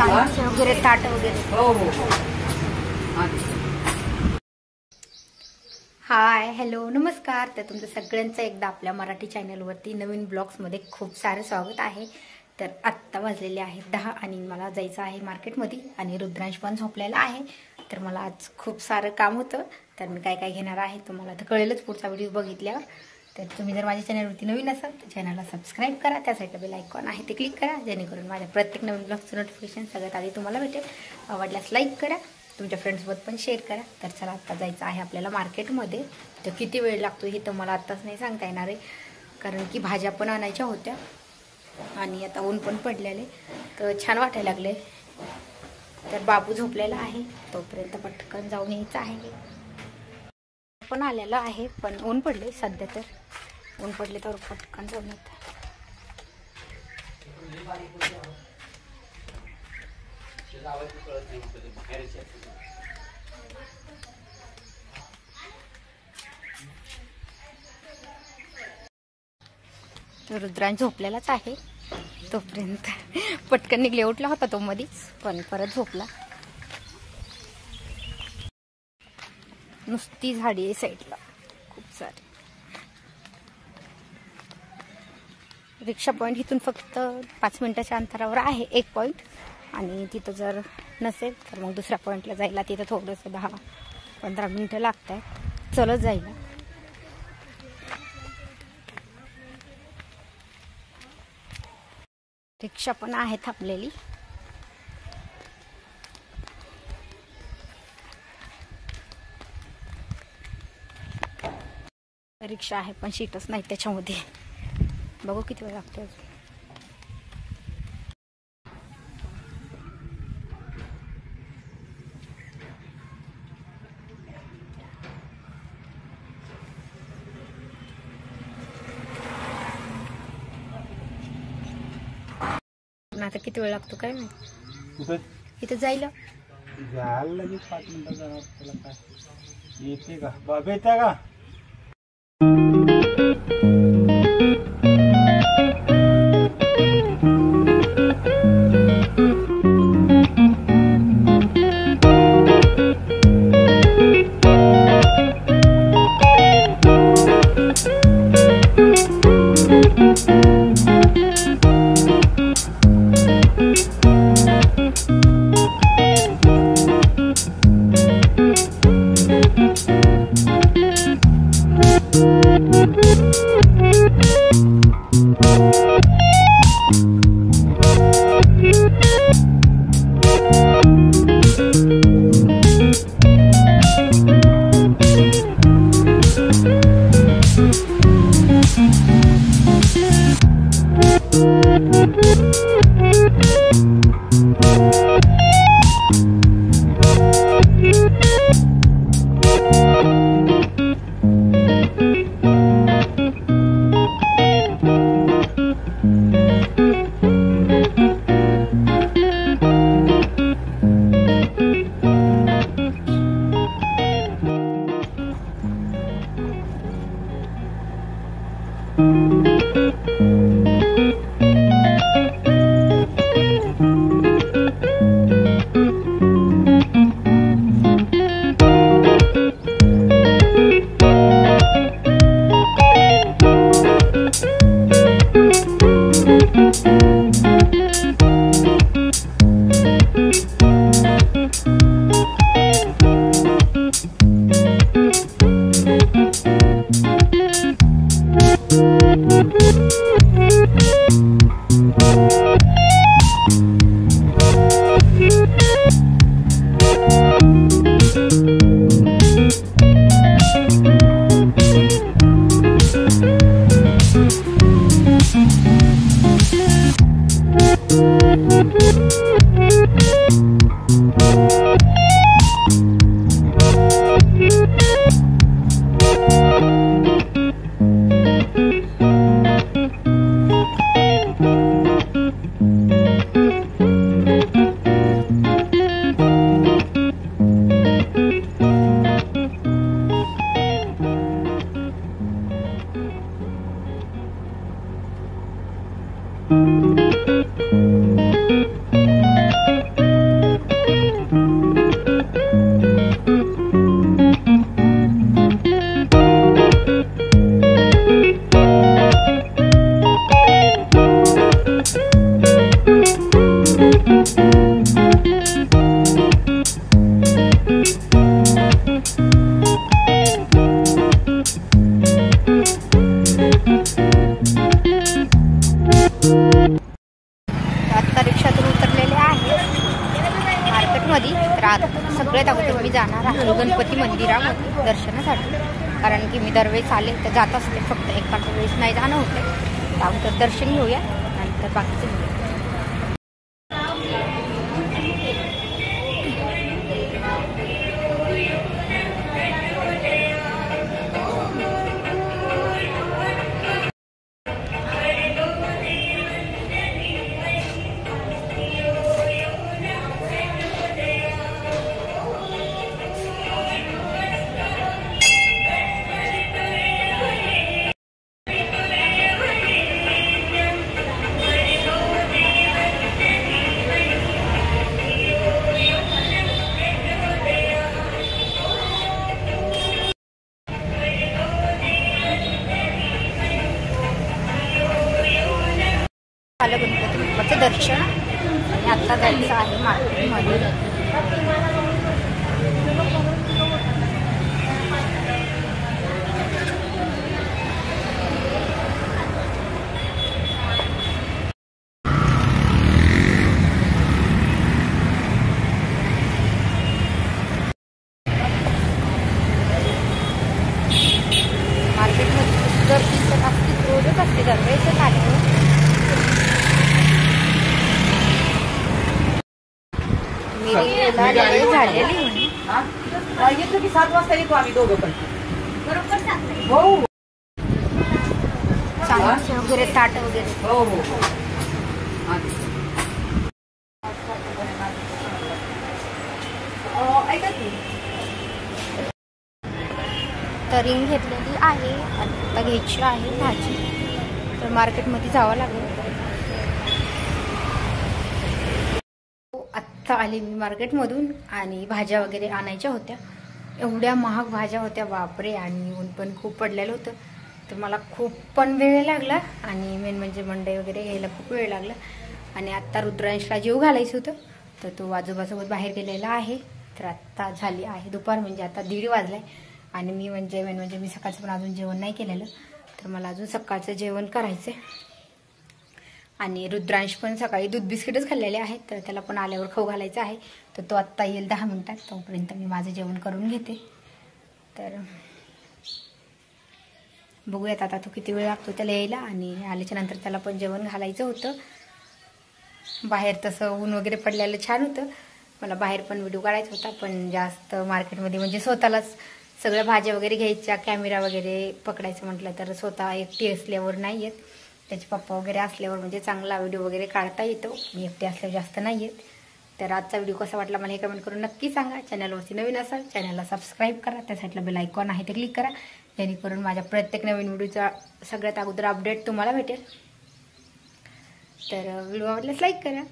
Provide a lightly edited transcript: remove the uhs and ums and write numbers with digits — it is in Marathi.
चहाचे वगैरे ताट वगैरे. हो हो. हाय, हॅलो, नमस्कार. तर तुमचं सगळ्यांचं एकदा आपल्या मराठी चॅनलवरती नवीन ब्लॉग्समध्ये खूप सारं स्वागत आहे. तर आत्ता वाजलेले आहेत 10 आणि मला जायचं आहे मार्केटमध्ये आणि रुद्रांश पण झोपलेला आहे. तर मला आज खूप सारं काम होतं. तर मी काय काय घेणार आहे तुम्हाला तर कळेलच पुढचा व्हिडिओ बघितल्यावर. तर तुम्ही जर माझ्या चॅनलवरती नवीन असाल तर चॅनलला सबस्क्राईब करा. त्या साईडला बेल आयकॉन आहे ते क्लिक करा, जेणेकरून माझ्या प्रत्येक नवीन ब्लॉगचं नोटिफिकेशन सगळ्यात आधी तुम्हाला भेटेल. आवडल्यास लाईक करा, तुमच्या फ्रेंड्ससोबत पण शेअर करा. तर चला आत्ता जायचं आहे आपल्याला मार्केटमध्ये. तर किती वेळ लागतो हे तर मला आत्ताच नाही सांगता येणार आहे, कारण की भाज्या पण आणायच्या होत्या आणि आता ऊन पण पडलेले तर छान वाटायला लागले. तर बाबू झोपलेला आहे, तोपर्यंत पटकन जाऊन यायचं आहे. पण आलेलं आहे, पण ऊन पडले सध्या. तर ऊन पडले तर पटकन जाऊन येतं. तर रुद्रांश झोपलेलाच आहे, तोपर्यंत पटकन निघले. उठला होता तो मधीच, पण परत झोपला. नुसती झाडी आहे साईडला खूप सारी. रिक्षा पॉईंट इथून फक्त 5 मिनिटाच्या अंतरावर आहे एक पॉईंट, आणि तिथं जर नसेल तर मग दुसऱ्या पॉईंटला जायला तिथं थोडंसं 10-15 मिनिटं लागत आहेत चलत जायला. रिक्षा पण आहे थांबलेली. रिक्षा आहे पण सीटच नाही त्याच्यामध्ये. बघू किती वेळ लागतो अजून. आता किती वेळ लागतो काय माहिती. इथं जायला लगेच 5 मिनिटं जाणार. त्याला काय येते का बाबा, येते का? आता सगळ्यात अगोदर मी जाणार आहे गणपती मंदिरामध्ये दर्शनासाठी, कारण की मी दरवेळेस आले तर जात असते, फक्त एखाद्या वेळेस नाही जाणं होतं. अगोदर दर्शन घेऊया नंतर बाकीचं घेऊया. झालं गणपती बाप्पाचं दर्शन आणि आता जायचं आहे मार्केटमध्ये. मार्केटमध्ये गर्दी तर असते, रोजच असते, दरवेळेसच आले. झालेली येतो की 7 वाजता येतो आम्ही दोघं पण. हो चांगलं वगैरे ताट वगैरे. हो हो ऐका की तरी घेतलेली आहे, आता घ्यायची आहे भाजी, तर मार्केटमध्ये जावं लागेल. आत्ता आले मी मार्केटमधून आणि भाज्या वगैरे आणायच्या होत्या. एवढ्या महाग भाज्या होत्या बापरे, आणि ऊन पण खूप पडलेलं होतं, तर मला खूप पण वेळ लागला आणि मेन म्हणजे मंडई वगैरे घ्यायला खूप वेळ लागला. आणि आत्ता रुद्रांशला जेव घालायचं होतं, तर तो आजोबासोबत बाहेर गेलेला आहे. तर आत्ता झाली आहे दुपार, म्हणजे आता 1:30 वाजलाय. आणि मी मेन म्हणजे मी सकाळचं पण अजून जेवण नाही केलेलं, तर मला अजून सकाळचं जेवण करायचं आहे. आणि रुद्रांश पण सकाळी दूध बिस्किटच खाल्लेले आहेत, तर त्याला पण आल्यावर खाऊ घालायचं आहे. तर तो आत्ता येईल 10 मिनिटात, तोपर्यंत मी माझं जेवण करून घेते. तर बघूयात आता तो किती वेळ लागतो त्याला यायला, आणि आल्याच्या नंतर त्याला पण जेवण घालायचं होतं. बाहेर तसं ऊन वगैरे पडलेलं छान होतं, मला बाहेर पण व्हिडिओ काढायचा होता, पण जास्त मार्केटमध्ये म्हणजे स्वतःलाच सगळ्या भाज्या वगैरे घ्यायच्या, कॅमेरा वगैरे पकडायचं म्हटलं तर स्वतः एकटी असल्यावर नाही येत. त्याचे पप्पा वगैरे असल्यावर म्हणजे चांगला व्हिडिओ वगैरे काढता येतो, मी एकटे असल्यावर जास्त नाही येत. तर आजचा व्हिडिओ कसा वाटला मला हे कमेंट करून नक्की सांगा. चॅनलवरती नवीन असाल चॅनलला सबस्क्राईब करा, त्या साईडला बेल आयकॉन आहे ते क्लिक करा, जेणेकरून माझ्या प्रत्येक नवीन व्हिडिओचा सगळ्यात अगोदर अपडेट तुम्हाला भेटेल. तर व्हिडिओ आवडल्यास लाईक करा.